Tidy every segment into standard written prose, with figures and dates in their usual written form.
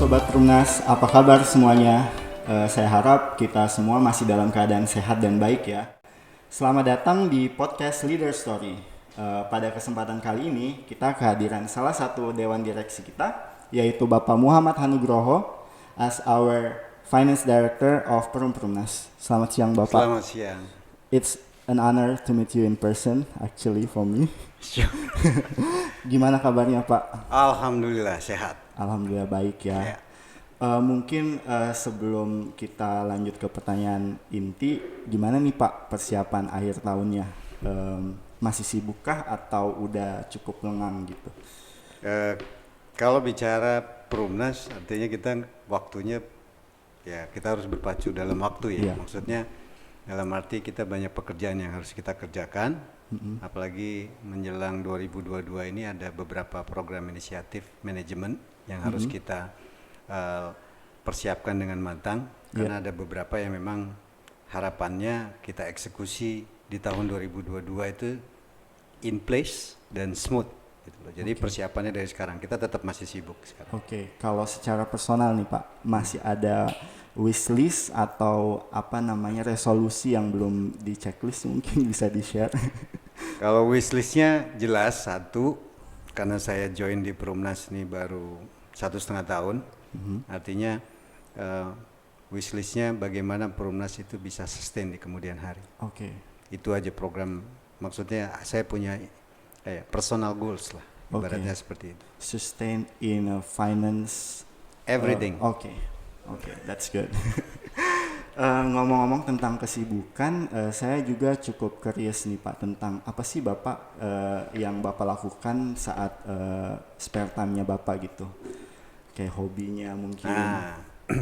Sobat Rumnas, apa kabar semuanya? Saya harap kita semua masih dalam keadaan sehat dan baik ya. Selamat datang di podcast Leader Story. Pada kesempatan kali ini kita kehadiran salah satu dewan direksi kita, yaitu Bapak Muhammad Hanugroho as our Finance Director of Perum Perumnas. Selamat siang Bapak. Selamat siang. It's an honor to meet you in person actually for me. Gimana kabarnya Pak? Alhamdulillah sehat. Alhamdulillah baik ya. Mungkin sebelum kita lanjut ke pertanyaan inti, gimana nih Pak persiapan akhir tahunnya? Masih sibukkah atau udah cukup lengang gitu? Kalau bicara Perumnas, artinya kita waktunya ya kita harus berpacu dalam waktu ya. Iya. Maksudnya dalam arti kita banyak pekerjaan yang harus kita kerjakan. Apalagi menjelang 2022 ini ada beberapa program inisiatif manajemen yang harus kita persiapkan dengan matang, karena ada beberapa yang memang harapannya kita eksekusi di tahun 2022 itu in place dan smooth gitu loh. Jadi persiapannya dari sekarang, kita tetap masih sibuk sekarang. Oke, kalau secara personal nih Pak, masih ada wishlist atau apa namanya resolusi yang belum di checklist, mungkin bisa di-share? Kalau wishlistnya jelas satu, karena saya join di Perumnas ini baru 1,5 tahun, artinya wishlistnya bagaimana Perumnas itu bisa sustain di kemudian hari. Oke. Itu aja program, maksudnya saya punya personal goals lah, ibaratnya seperti itu. Sustain in finance Everything. Oke, that's good. Ngomong-ngomong tentang kesibukan, saya juga cukup curious nih Pak tentang apa sih Bapak yang Bapak lakukan saat spare time-nya Bapak gitu, kayak hobinya mungkin. Nah,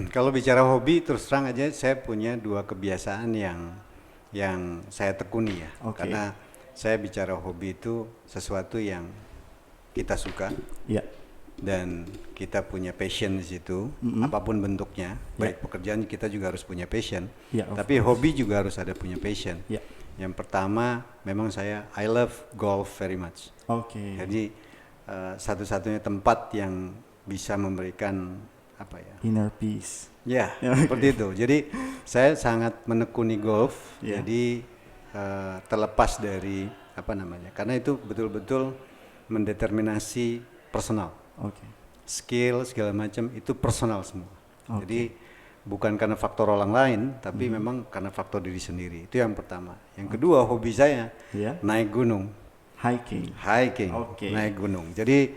kalau bicara hobi, terus terang aja saya punya dua kebiasaan yang saya tekuni ya. Karena saya bicara hobi itu sesuatu yang kita suka. Iya. Dan kita punya passion di situ, apapun bentuknya, baik pekerjaan kita juga harus punya passion, tapi hobi juga harus ada punya passion. Yang pertama, memang I love golf very much. Jadi satu-satunya tempat yang bisa memberikan apa ya? Inner peace. Ya, seperti itu. Jadi saya sangat menekuni golf. Jadi terlepas dari apa namanya? Karena itu betul-betul mendeterminasi personal. Skill segala macam itu personal semua. Jadi bukan karena faktor orang lain, tapi memang karena faktor diri sendiri. Itu yang pertama. Yang kedua, hobi saya naik gunung. Hiking. Naik gunung. Jadi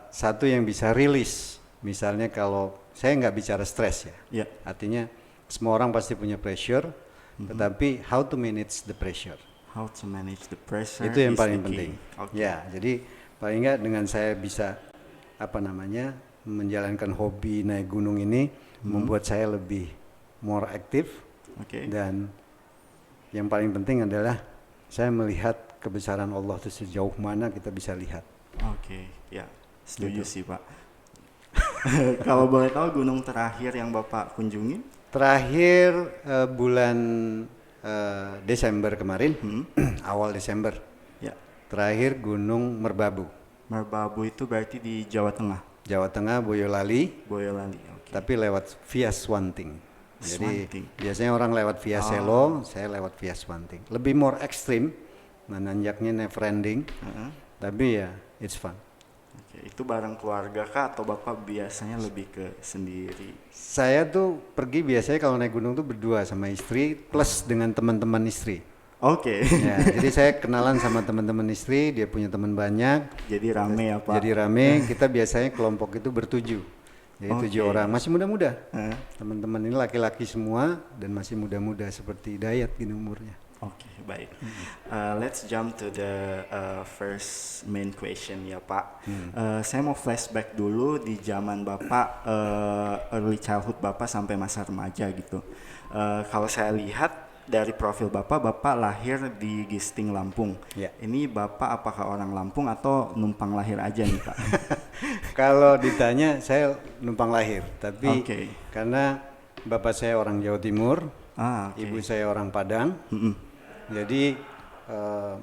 satu yang bisa rilis. Misalnya kalau saya nggak bicara stres ya. Artinya semua orang pasti punya pressure, tetapi how to manage the pressure. How to manage the pressure itu yang paling penting. penting. Ya, jadi paling nggak dengan saya bisa apa namanya menjalankan hobi naik gunung ini membuat saya lebih more aktif. Dan yang paling penting adalah saya melihat kebesaran Allah itu sejauh mana kita bisa lihat. Ya, setuju sih Pak. Kalau boleh tahu gunung terakhir yang Bapak kunjungi? Terakhir bulan Desember kemarin, awal Desember. Terakhir Gunung Merbabu. Merbabu itu berarti di Jawa Tengah. Jawa Tengah, Boyolali. Tapi lewat via Swanting. Jadi biasanya orang lewat via Selo, saya lewat via Swanting. Lebih more ekstrim, menanjaknya never ending. Tapi ya it's fun. Itu bareng keluarga kah atau Bapak biasanya lebih ke sendiri? Saya tuh pergi biasanya kalau naik gunung tuh berdua sama istri plus dengan teman-teman istri. Ya, jadi saya kenalan sama teman-teman istri, dia punya teman banyak. Jadi rame ya Pak? Jadi rame, kita biasanya kelompok itu bertujuh. Jadi 7 orang, masih muda-muda. Teman-teman ini laki-laki semua dan masih muda-muda seperti Dayat gini umurnya. Baik. Let's jump to the first main question ya Pak. Saya mau flashback dulu di zaman Bapak, early childhood Bapak sampai masa remaja gitu. Kalau saya lihat dari profil Bapak lahir di Gisting, Lampung. Ini Bapak apakah orang Lampung atau numpang lahir aja nih Pak? Kalau ditanya saya numpang lahir, tapi karena Bapak saya orang Jawa Timur, ibu saya orang Padang, jadi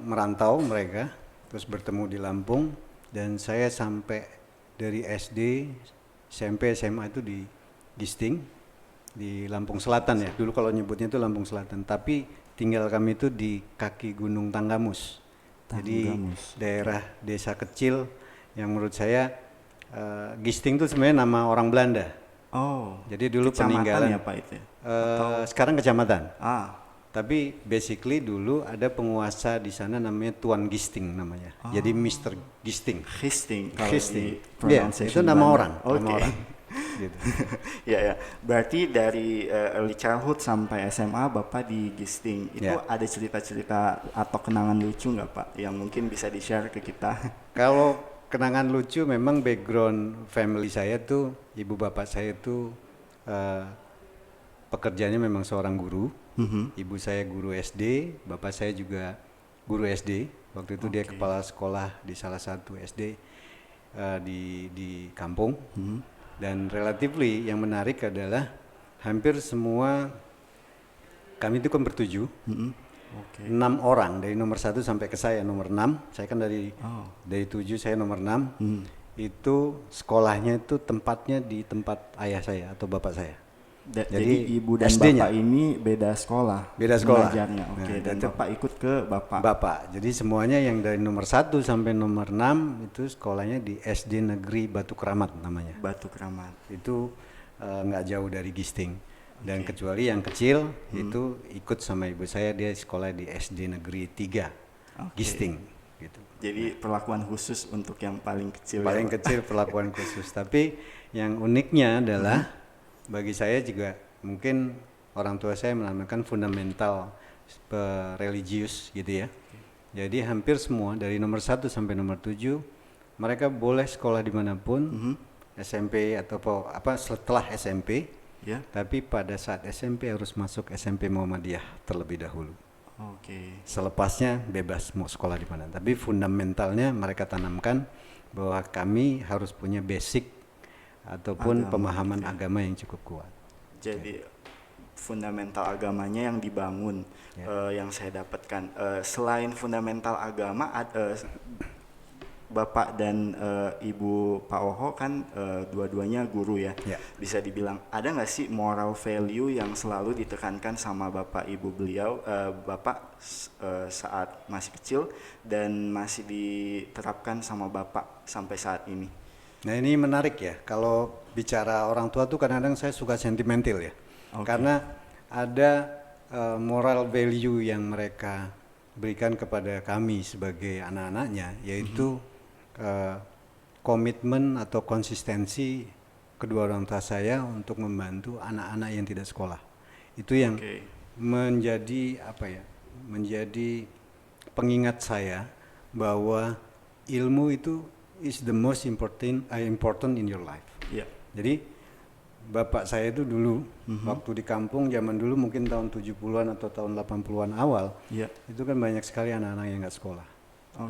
merantau mereka, terus bertemu di Lampung, dan saya sampai dari SD SMP, SMA itu di Gisting, di Lampung Selatan ya. Dulu kalau nyebutnya itu Lampung Selatan. Tapi tinggal kami itu di kaki Gunung Tanggamus. Jadi daerah desa kecil yang menurut saya Gisting itu sebenarnya nama orang Belanda. Oh. Jadi dulu kecamatan peninggalan ya Pak itu ya? sekarang kecamatan. Ah. Tapi basically dulu ada penguasa di sana namanya Tuan Gisting namanya. Jadi Mr. Gisting. Gisting kalau Gisting. di Ya, pronunciation itu nama Belanda. orang. Oke. Nama orang. Gitu. Ya ya. Berarti dari early childhood sampai SMA Bapak di Gisting. Itu Ya. ada cerita-cerita atau kenangan lucu nggak Pak yang mungkin bisa di-share ke kita? Kalau kenangan lucu memang background family saya tuh, ibu bapak saya tuh pekerjaannya memang seorang guru. Ibu saya guru SD, bapak saya juga guru SD. Waktu itu dia kepala sekolah di salah satu SD di kampung. Dan relatively yang menarik adalah hampir semua kami itu kan bertujuh. 6 orang dari nomor 1 sampai ke saya nomor 6. Saya kan dari 7 saya nomor 6. Itu sekolahnya itu tempatnya di tempat ayah saya atau bapak saya. Jadi ibu dan SD-nya. bapak ini beda sekolah. Beda sekolah. Mengajarnya. Oke. Nah, Dan bapak ikut ke bapak. Bapak. Jadi semuanya yang dari nomor 1 sampai nomor 6 itu sekolahnya di SD Negeri Batu Keramat namanya. Batu Keramat. Itu nggak jauh dari Gisting. Dan kecuali yang kecil itu ikut sama ibu saya, dia sekolah di SD Negeri 3 Gisting gitu. Jadi perlakuan khusus untuk yang paling kecil. Paling kecil perlakuan khusus. Tapi yang uniknya adalah bagi saya juga mungkin orang tua saya menamakan fundamental religius gitu ya. Jadi hampir semua dari nomor 1 sampai nomor 7 mereka boleh sekolah dimanapun, SMP atau apa setelah SMP. Ya. Tapi pada saat SMP harus masuk SMP Muhammadiyah terlebih dahulu. Oke. Selepasnya bebas mau sekolah di mana. Tapi fundamentalnya mereka tanamkan bahwa kami harus punya basic ataupun pemahaman agama yang cukup kuat. Jadi fundamental agamanya yang dibangun, yang saya dapatkan. Selain fundamental agama, Bapak dan Ibu Pak Oho kan dua-duanya guru ya. Bisa dibilang ada nggak sih moral value yang selalu ditekankan sama Bapak Ibu beliau, Bapak saat masih kecil dan masih diterapkan sama Bapak sampai saat ini? Nah ini menarik ya, kalau bicara orang tua tuh kadang-kadang saya suka sentimental ya. Karena ada moral value yang mereka berikan kepada kami sebagai anak-anaknya, yaitu komitmen atau konsistensi kedua orang tua saya untuk membantu anak-anak yang tidak sekolah. Itu yang menjadi menjadi pengingat saya bahwa ilmu itu is the most important in your life. Jadi bapak saya itu dulu waktu di kampung zaman dulu mungkin tahun 70-an atau tahun 80-an awal, itu kan banyak sekali anak-anak yang nggak sekolah.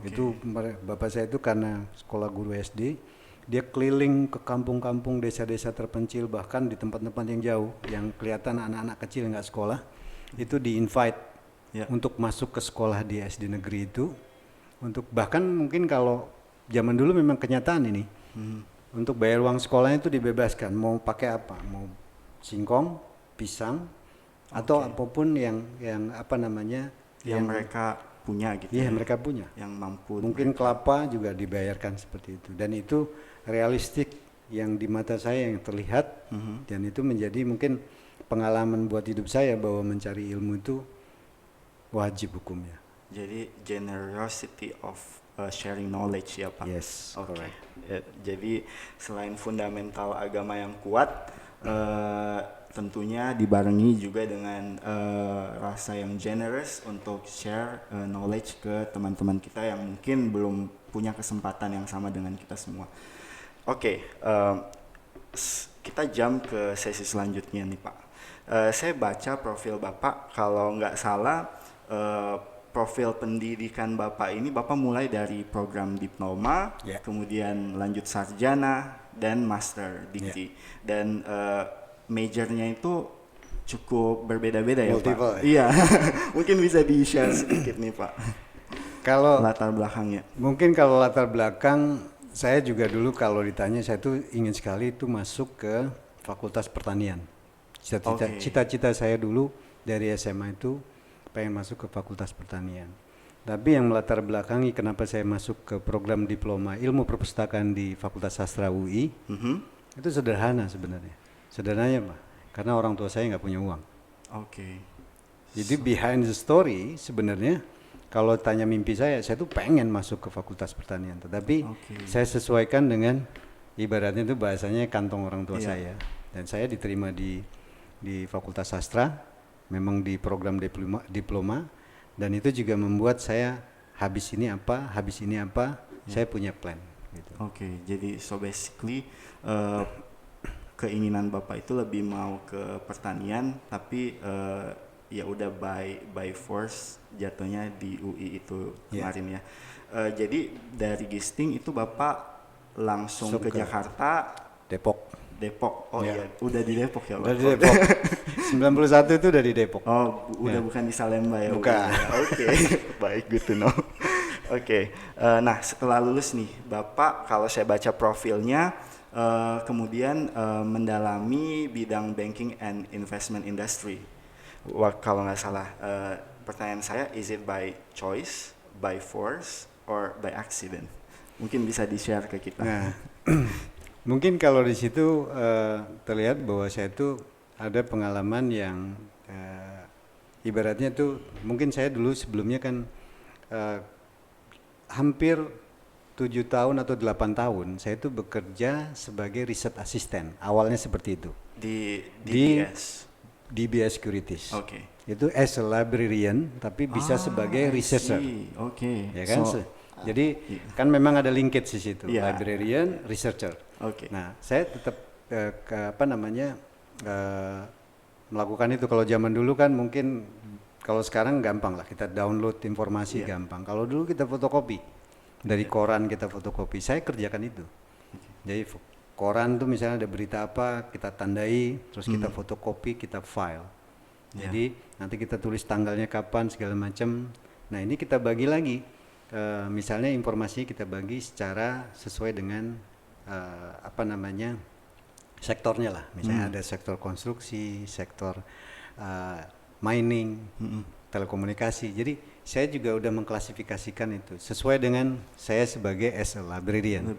Itu bapak saya itu karena sekolah guru SD, dia keliling ke kampung-kampung, desa-desa terpencil, bahkan di tempat-tempat yang jauh yang kelihatan anak-anak kecil yang nggak sekolah, itu di-invite untuk masuk ke sekolah di SD negeri itu, untuk bahkan mungkin kalau zaman dulu memang kenyataan ini, untuk bayar uang sekolahnya itu dibebaskan, mau pakai apa, mau singkong, pisang, atau apapun yang apa namanya, yang mereka punya gitu. Iya, mereka punya. Yang mampu. Mungkin kelapa juga dibayarkan seperti itu. Dan itu realistik yang di mata saya yang terlihat, dan itu menjadi mungkin pengalaman buat hidup saya bahwa mencari ilmu itu wajib hukumnya. Jadi generosity of sharing knowledge ya Pak. Yes, correct. Jadi selain fundamental agama yang kuat, tentunya dibarengi juga dengan rasa yang generous untuk share knowledge ke teman-teman kita yang mungkin belum punya kesempatan yang sama dengan kita semua. Kita jump ke sesi selanjutnya nih Pak. Saya baca profil Bapak, kalau nggak salah profil pendidikan Bapak ini, Bapak mulai dari program diploma, kemudian lanjut sarjana dan master degree, dan majornya itu cukup berbeda-beda ya Pak? Iya, mungkin bisa di-share sedikit nih Pak. Kalau latar belakangnya. Mungkin kalau latar belakang Saya juga dulu kalau ditanya, saya tuh ingin sekali itu masuk ke Fakultas Pertanian. Oke. Cita-cita saya dulu dari SMA itu pengen masuk ke Fakultas Pertanian. Tapi yang melatar belakangi kenapa saya masuk ke program diploma ilmu perpustakaan di Fakultas Sastra UI, itu sederhana sebenarnya. Sederhananya Pak, karena orang tua saya nggak punya uang. Oke. Jadi behind the story sebenarnya kalau tanya mimpi saya tuh pengen masuk ke Fakultas Pertanian, tetapi saya sesuaikan dengan ibaratnya itu bahasanya kantong orang tua saya. Dan saya diterima di Fakultas Sastra, memang di program diploma, dan itu juga membuat saya habis ini apa, saya punya plan. Gitu. Oke, jadi so basically uh, keinginan Bapak itu lebih mau ke pertanian, tapi ya udah by force jatuhnya di UI itu kemarin ya. Jadi dari Gisting itu Bapak langsung ke Jakarta, Depok. Oh iya, udah di Depok ya Pak? Udah di Depok. 91 itu udah di Depok. Oh, udah bukan di Salemba ya? Bukan. Oke, baik, good to know. Oke, nah setelah lulus nih, Bapak kalau saya baca profilnya, kemudian mendalami bidang banking and investment industry. Kalau nggak salah, pertanyaan saya, is it by choice, by force, or by accident? Mungkin bisa di-share ke kita. Nah, mungkin kalau di situ terlihat bahwa saya itu ada pengalaman yang ibaratnya tuh mungkin saya dulu sebelumnya kan hampir 7 tahun atau 8 tahun saya itu bekerja sebagai riset asisten. Awalnya seperti itu. Di DBS? DBS Securities. Oke. Itu as a librarian tapi bisa sebagai researcher. Oke. Ya kan? Jadi kan memang ada linkage di situ, librarian, researcher. Oke. Nah, saya tetap melakukan itu. Kalau zaman dulu kan mungkin kalau sekarang gampang lah, kita download informasi gampang. Kalau dulu kita fotokopi dari koran, kita fotokopi. Saya kerjakan itu. Jadi koran tuh misalnya ada berita apa, kita tandai, terus kita fotokopi, kita file. Jadi nanti kita tulis tanggalnya kapan segala macam. Nah ini kita bagi lagi. Misalnya informasinya kita bagi secara sesuai dengan sektornya lah. Misalnya ada sektor konstruksi, sektor mining, telekomunikasi. Jadi saya juga udah mengklasifikasikan itu sesuai dengan saya sebagai as a librarian.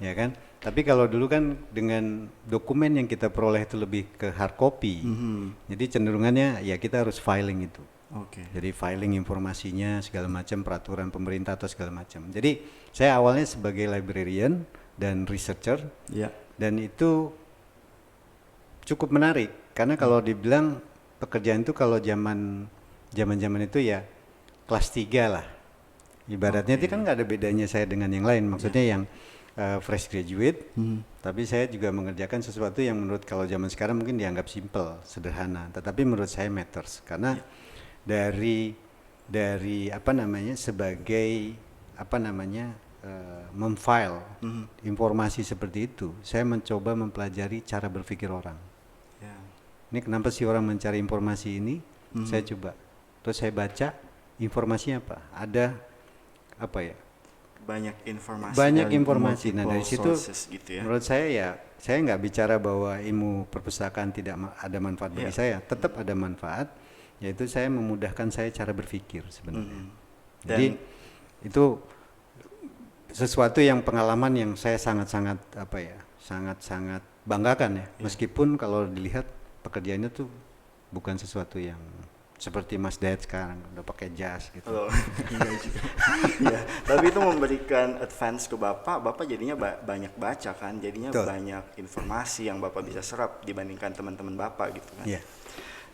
Ya kan? Tapi kalau dulu kan dengan dokumen yang kita peroleh itu lebih ke hard copy. Jadi cenderungannya ya kita harus filing itu. Jadi filing informasinya segala macam, peraturan pemerintah atau segala macam. Jadi saya awalnya sebagai librarian dan researcher. Dan itu cukup menarik karena kalau dibilang pekerjaan itu kalau zaman itu ya kelas 3 lah. Ibaratnya itu kan nggak ada bedanya saya dengan yang lain. Maksudnya yang fresh graduate, tapi saya juga mengerjakan sesuatu yang menurut kalau zaman sekarang mungkin dianggap simple, sederhana. Tetapi menurut saya matters karena dari sebagai memfile informasi seperti itu, saya mencoba mempelajari cara berpikir orang. Ini kenapa sih orang mencari informasi ini? Saya coba. Terus saya baca informasinya apa? Ada banyak informasi. Nah dari situ gitu ya. Menurut saya saya nggak bicara bahwa ilmu perpustakaan tidak ada manfaat bagi saya. Tetap ada manfaat, yaitu saya memudahkan saya cara berpikir sebenarnya. Jadi itu sesuatu yang pengalaman yang saya sangat-sangat banggakan ya. Meskipun kalau dilihat pekerjaannya tuh bukan sesuatu yang seperti Mas Dayat sekarang udah pakai jas gitu. Iya juga. Ya, tapi itu memberikan advance ke Bapak jadinya banyak baca kan, jadinya banyak informasi yang Bapak bisa serap dibandingkan teman-teman Bapak gitu kan.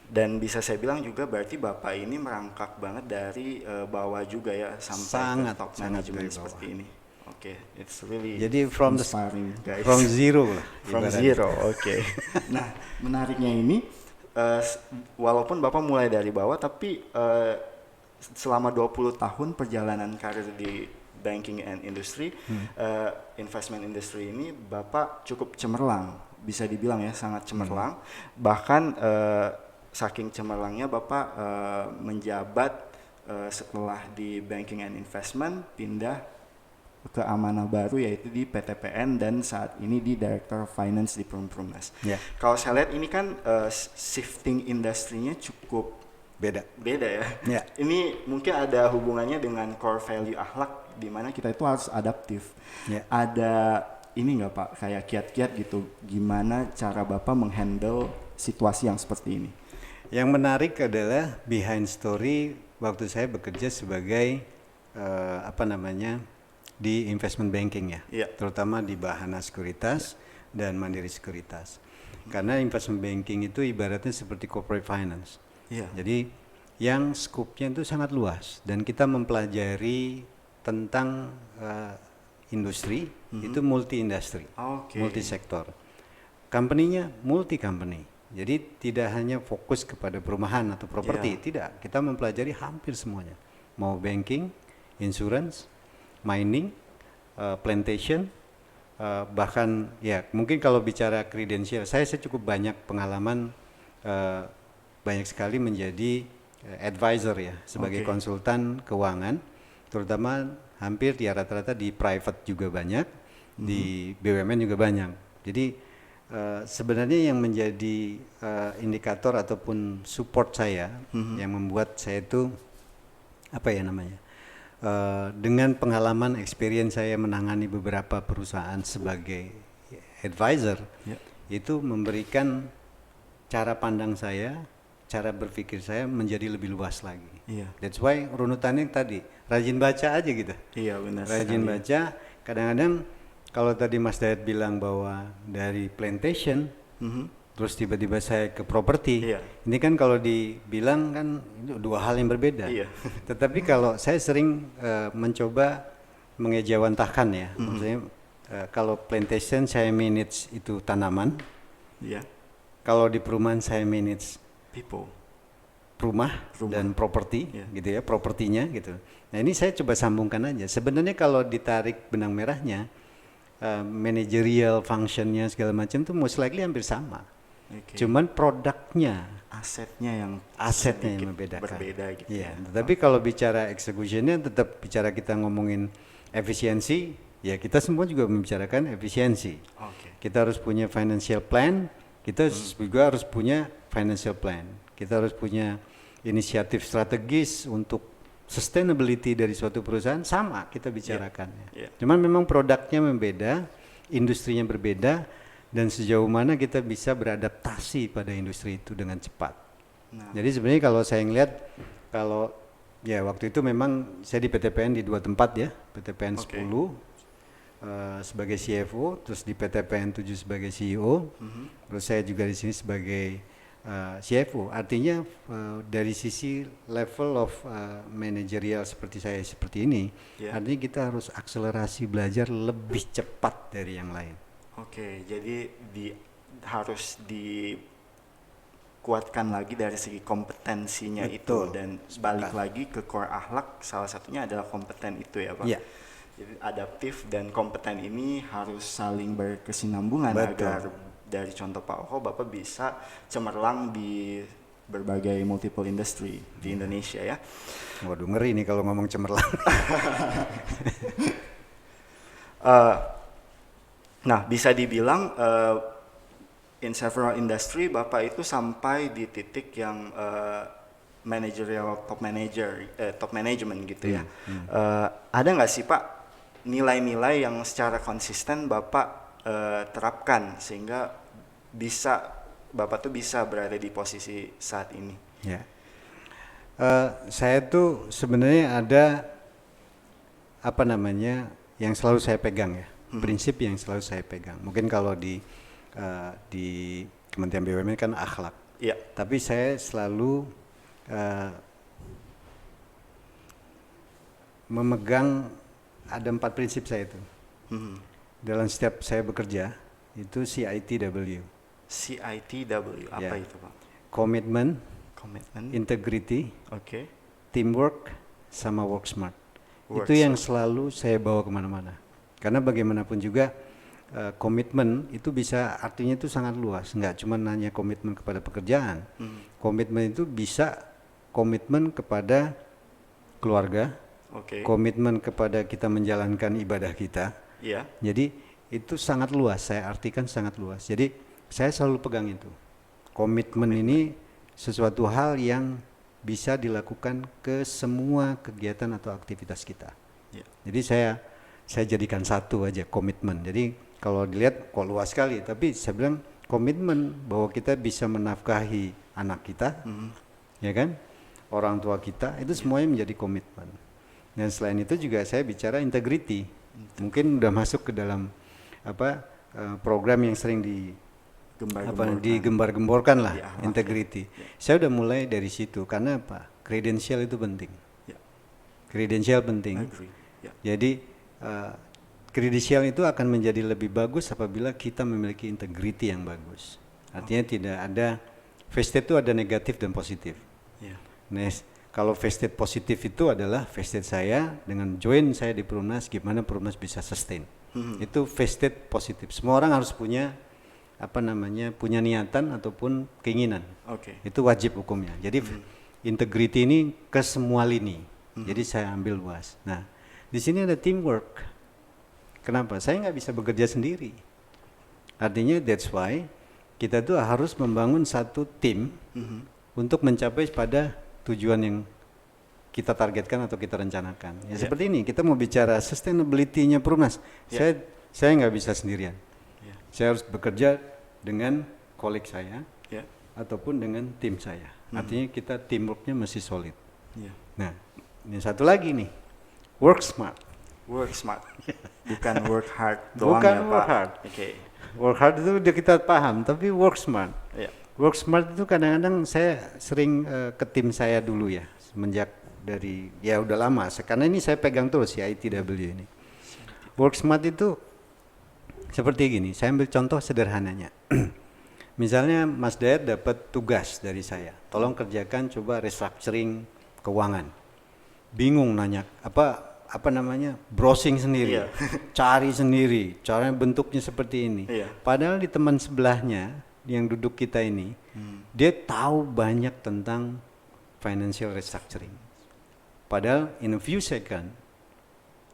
Dan bisa saya bilang juga berarti Bapak ini merangkak banget dari bawah juga ya sampai ke top management seperti ini. It's really jadi from inspiring, guys. From zero lah. From zero, Nah, menariknya ini walaupun Bapak mulai dari bawah, tapi selama 20 tahun perjalanan karir di banking and industry, investment industry ini Bapak cukup cemerlang, bisa dibilang ya sangat cemerlang. Bahkan saking cemerlangnya Bapak menjabat setelah di banking and investment pindah ke amanah baru yaitu di PTPN dan saat ini di Director of Finance di Perumnas. Ya. Kalau saya lihat ini kan shifting industrinya cukup beda ya. Ya. Ini mungkin ada hubungannya dengan core value akhlak di mana kita itu harus adaptif. Ya. Ada ini nggak Pak kayak kiat-kiat gitu gimana cara Bapak menghandle situasi yang seperti ini? Yang menarik adalah behind story waktu saya bekerja sebagai di investment banking ya, terutama di Bahana Sekuritas dan Mandiri Sekuritas. Karena investment banking itu ibaratnya seperti corporate finance. Jadi yang skupnya itu sangat luas dan kita mempelajari tentang industri itu multi industri, multi sektor. Company-nya multi company. Jadi tidak hanya fokus kepada perumahan atau properti, tidak. Kita mempelajari hampir semuanya. Mau banking, insurance, mining, plantation, bahkan ya mungkin kalau bicara kredensial, saya cukup banyak pengalaman, banyak sekali menjadi advisor ya sebagai konsultan keuangan, terutama hampir ya rata-rata di private juga banyak, di BUMN juga banyak. Jadi sebenarnya yang menjadi indikator ataupun support saya yang membuat saya itu dengan pengalaman experience saya menangani beberapa perusahaan sebagai advisor, itu memberikan cara pandang saya, cara berpikir saya menjadi lebih luas lagi. That's why runutannya tadi rajin baca aja gitu. Benar. Rajin baca. Kadang-kadang kalau tadi Mas Dayat bilang bahwa dari plantation, terus tiba-tiba saya ke properti, ini kan kalau dibilang kan itu dua hal yang berbeda. Tetapi kalau saya sering mencoba mengejawantahkan ya, maksudnya kalau plantation saya manage itu tanaman, kalau di perumahan saya manage people, rumah dan properti, gitu ya, propertinya gitu. Nah ini saya coba sambungkan aja. Sebenarnya kalau ditarik benang merahnya, managerial functionnya segala macam itu most likely hampir sama. Cuman produknya, asetnya yang membedakan. Berbeda gitu. Tetapi kalau bicara executionnya tetap bicara kita ngomongin efisiensi, ya kita semua juga membicarakan efisiensi. Kita harus punya financial plan, kita juga harus punya financial plan. Kita harus punya inisiatif strategis untuk sustainability dari suatu perusahaan, sama kita bicarakan. Cuman memang produknya membeda, industrinya berbeda, dan sejauh mana kita bisa beradaptasi pada industri itu dengan cepat. Jadi sebenarnya kalau saya ngelihat, kalau ya waktu itu memang saya di PTPN di 2 tempat ya, PTPN 10 sebagai CFO, terus di PTPN 7 sebagai CEO, terus saya juga di sini sebagai CFO. Artinya dari sisi level of managerial seperti saya seperti ini, artinya kita harus akselerasi belajar lebih cepat dari yang lain. Jadi harus dikuatkan lagi dari segi kompetensinya. Betul. Itu dan balik lagi ke core akhlak, salah satunya adalah kompeten itu ya Pak. Jadi adaptif dan kompeten ini harus saling berkesinambungan. Betul. Agar dari contoh Pak Oho, Bapak bisa cemerlang di berbagai multiple industry di Indonesia ya. Waduh, ngeri nih kalau ngomong cemerlang. Nah, bisa dibilang in several industry Bapak itu sampai di titik yang managerial top management gitu ya. Ada nggak sih Pak nilai-nilai yang secara konsisten Bapak terapkan sehingga Bapak tuh bisa berada di posisi saat ini? Saya tuh sebenarnya ada yang selalu saya pegang ya. Prinsip yang selalu saya pegang. Mungkin kalau di Kementerian BUMN kan akhlak. Tapi saya selalu memegang ada 4 prinsip saya itu. Dalam setiap saya bekerja itu CITW. CITW apa itu Pak? Commitment, integrity, teamwork, sama work smart. Itu yang selalu saya bawa kemana-mana. Karena bagaimanapun juga komitmen itu bisa artinya itu sangat luas, nggak cuma hanya komitmen kepada pekerjaan. Komitmen itu bisa komitmen kepada keluarga, Oke. komitmen kepada kita menjalankan ibadah kita. Iya. Jadi itu sangat luas, saya artikan sangat luas. Jadi saya selalu pegang itu. Komitmen ini sesuatu hal yang bisa dilakukan ke semua kegiatan atau aktivitas kita. Iya. Jadi saya jadikan satu aja, komitmen. Jadi kalau dilihat kok luas sekali, tapi saya bilang komitmen bahwa kita bisa menafkahi anak kita, ya kan, orang tua kita, itu semuanya menjadi komitmen. Dan selain itu juga saya bicara integrity. Mungkin udah masuk ke dalam program yang sering digembar-gemborkan lah, integrity. Saya udah mulai dari situ karena apa? Kredensial itu penting. Kredensial penting. Jadi kredensial itu akan menjadi lebih bagus apabila kita memiliki integrity yang bagus. Artinya tidak ada vested itu ada negatif dan positif. Nah, kalau vested positif itu adalah vested saya dengan join saya di Perumnas, gimana Perumnas bisa sustain. Itu vested positif. Semua orang harus punya punya niatan ataupun keinginan. Itu wajib hukumnya. Jadi integrity ini ke semua lini. Jadi saya ambil luas. Nah, di sini ada teamwork. Kenapa? Saya nggak bisa bekerja sendiri. Artinya that's why kita tuh harus membangun satu tim untuk mencapai pada tujuan yang kita targetkan atau kita rencanakan. Ya seperti ini, kita mau bicara sustainability-nya Perumnas. Saya nggak bisa sendirian. Saya harus bekerja dengan koleg saya ataupun dengan tim saya. Artinya kita teamwork-nya masih solid. Nah, ini satu lagi nih, work smart. Work smart, bukan work hard doang. Bukan ya, work Pak. hard. Work hard itu udah kita paham, tapi work smart. Work smart itu kadang-kadang saya sering ke tim saya dulu ya, semenjak dari ya udah lama. Karena ini saya pegang terus ya ITW ini. Work smart itu seperti gini, saya ambil contoh sederhananya. Misalnya Mas Dayat dapat tugas dari saya, tolong kerjakan coba restructuring keuangan. Bingung nanya browsing sendiri, cari sendiri, caranya bentuknya seperti ini. Padahal di teman sebelahnya yang duduk kita ini, dia tahu banyak tentang financial restructuring. Padahal in a few seconds,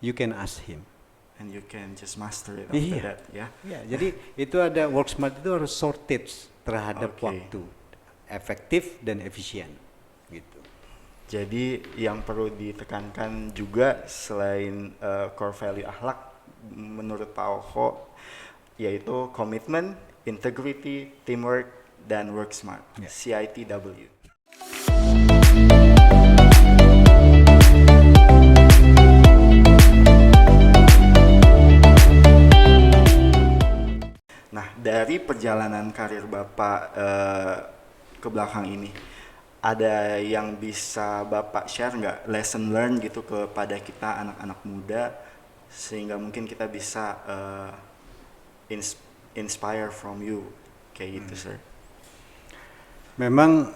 you can ask him. And you can just master it after that, ya. Jadi itu ada work smart itu harus sorted terhadap waktu, efektif dan efisien, gitu. Jadi yang perlu ditekankan juga selain core value akhlak menurut Pak Oko yaitu komitmen, integrity, teamwork, dan work smart. CITW. Nah, dari perjalanan karir Bapak ke belakang ini, ada yang bisa Bapak share nggak lesson learn gitu kepada kita anak-anak muda sehingga mungkin kita bisa inspire from you kayak gitu, sir? Memang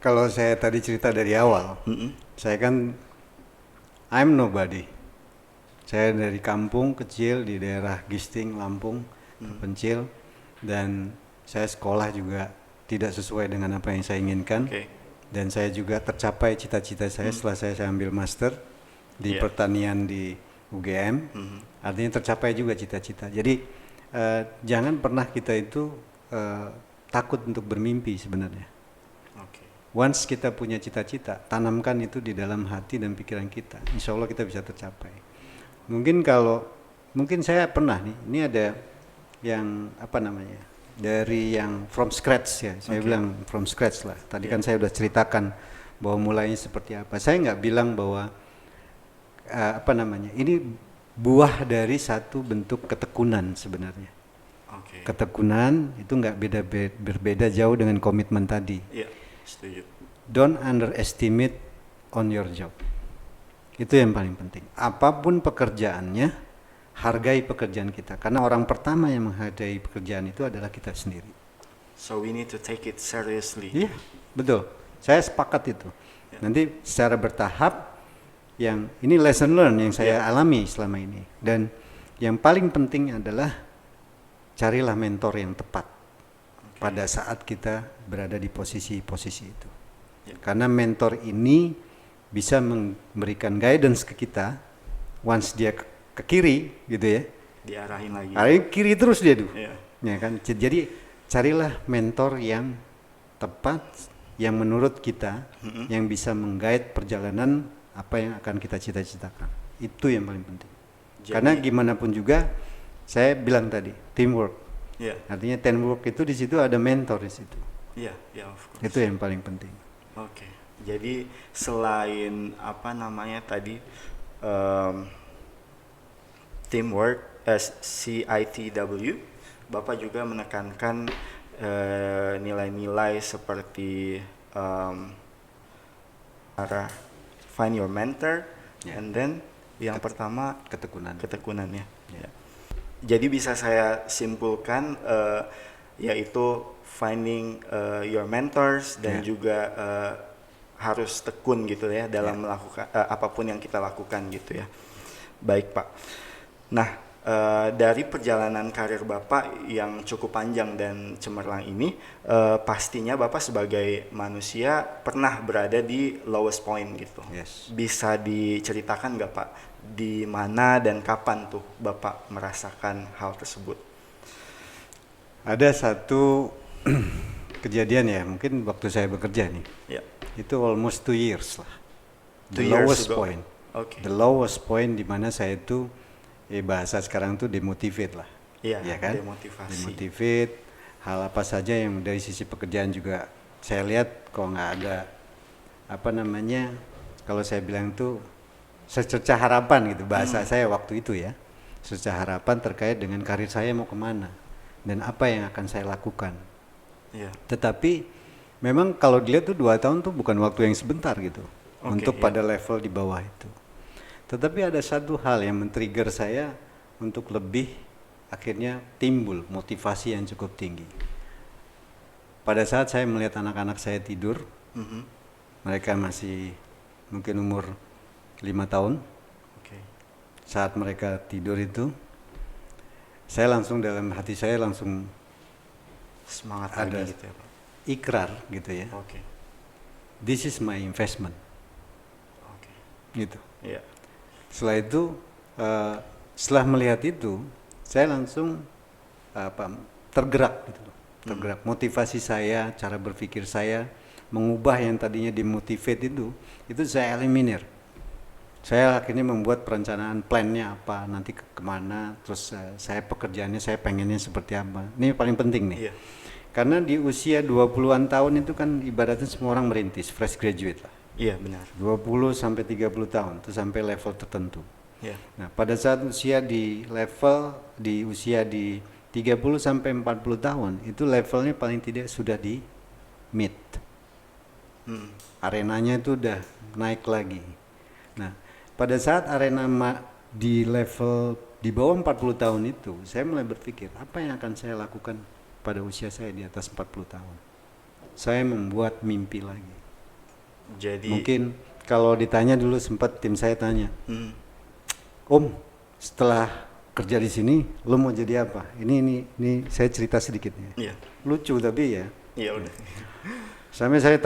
kalau saya tadi cerita dari awal, saya kan I'm nobody. Saya dari kampung kecil di daerah Gisting, Lampung, terpencil, dan saya sekolah juga tidak sesuai dengan apa yang saya inginkan, dan saya juga tercapai cita-cita saya setelah saya ambil master di pertanian di UGM, artinya tercapai juga cita-cita. Jadi jangan pernah kita itu takut untuk bermimpi sebenarnya. Once kita punya cita-cita, tanamkan itu di dalam hati dan pikiran kita, insya Allah kita bisa tercapai. Mungkin saya pernah nih, ini ada yang dari yang from scratch ya, saya bilang from scratch lah. Tadi kan saya udah ceritakan bahwa mulainya seperti apa. Saya nggak bilang bahwa ini buah dari satu bentuk ketekunan sebenarnya. Ketekunan itu nggak berbeda jauh dengan komitmen tadi. Setuju. Don't underestimate on your job. Itu yang paling penting. Apapun pekerjaannya, hargai pekerjaan kita. Karena orang pertama yang menghargai pekerjaan itu adalah kita sendiri. So we need to take it seriously. Iya, betul. Saya sepakat itu. Nanti secara bertahap, yang ini lesson learn yang saya alami selama ini. Dan yang paling penting adalah carilah mentor yang tepat pada saat kita berada di posisi-posisi itu. Karena mentor ini bisa memberikan guidance ke kita. Once dia ke kiri gitu ya, diarahin lagi. arahin kiri terus dia tuh. Iya. Ya kan? Jadi carilah mentor yang tepat, yang menurut kita yang bisa menggait perjalanan apa yang akan kita cita-citakan. Itu yang paling penting. Karena gimana pun juga saya bilang tadi teamwork. Iya. Artinya teamwork itu di situ ada mentor di situ. Iya, ya of course. Itu yang paling penting. Oke. Jadi selain apa namanya tadi teamwork, CITW, Bapak juga menekankan nilai-nilai seperti find your mentor, and then yang pertama ketekunan ya. Ya. Jadi bisa saya simpulkan yaitu finding your mentors dan juga harus tekun gitu ya dalam melakukan apapun yang kita lakukan gitu ya. Baik Pak. Nah, dari perjalanan karir Bapak yang cukup panjang dan cemerlang ini, pastinya Bapak sebagai manusia pernah berada di lowest point gitu. Yes. Bisa diceritakan nggak Pak, di mana dan kapan tuh Bapak merasakan hal tersebut? Ada satu kejadian ya, mungkin waktu saya bekerja nih. Ya. Itu almost 2 years lah. The 2 years lowest ago. point. Okay. The lowest point di mana saya itu bahasa sekarang tuh demotivate lah. Iya, ya kan? Demotivate. Hal apa saja yang dari sisi pekerjaan juga saya lihat kok nggak ada apa namanya, kalau saya bilang tuh secercah harapan gitu bahasa saya waktu itu ya. Secercah harapan terkait dengan karir saya mau kemana dan apa yang akan saya lakukan. Iya. Tetapi memang kalau dilihat tuh 2 tahun tuh bukan waktu yang sebentar gitu untuk pada level di bawah itu. Tetapi ada satu hal yang men-trigger saya untuk lebih akhirnya timbul motivasi yang cukup tinggi. Pada saat saya melihat anak-anak saya tidur, mereka masih mungkin umur 5 tahun. Saat mereka tidur itu, saya langsung dalam hati saya langsung semangat ada lagi gitu ya Pak. Ikrar gitu ya. This is my investment. Gitu. Iya. Setelah itu, setelah melihat itu, saya langsung tergerak gitu loh. Tergerak. Motivasi saya, cara berpikir saya, mengubah yang tadinya demotivate itu saya eliminir. Saya akhirnya membuat perencanaan plannya apa, nanti kemana, terus saya pekerjaannya saya pengennya seperti apa. Ini paling penting nih. Iya. Karena di usia 20-an tahun itu kan ibaratnya semua orang merintis, fresh graduate lah. Iya benar. 20 sampai 30 tahun itu sampai level tertentu. Iya. Nah, pada saat usia di 30 sampai 40 tahun itu levelnya paling tidak sudah di mid. Arenanya itu udah naik lagi. Nah, pada saat arena di level di bawah 40 tahun itu, saya mulai berpikir, apa yang akan saya lakukan pada usia saya di atas 40 tahun? Saya membuat mimpi lagi. Jadi mungkin kalau ditanya dulu sempat tim saya tanya, Om, setelah kerja di sini, lo mau jadi apa? Ini saya cerita sedikit ya. Iya. Lucu tapi ya. Iya udah. Sampai saya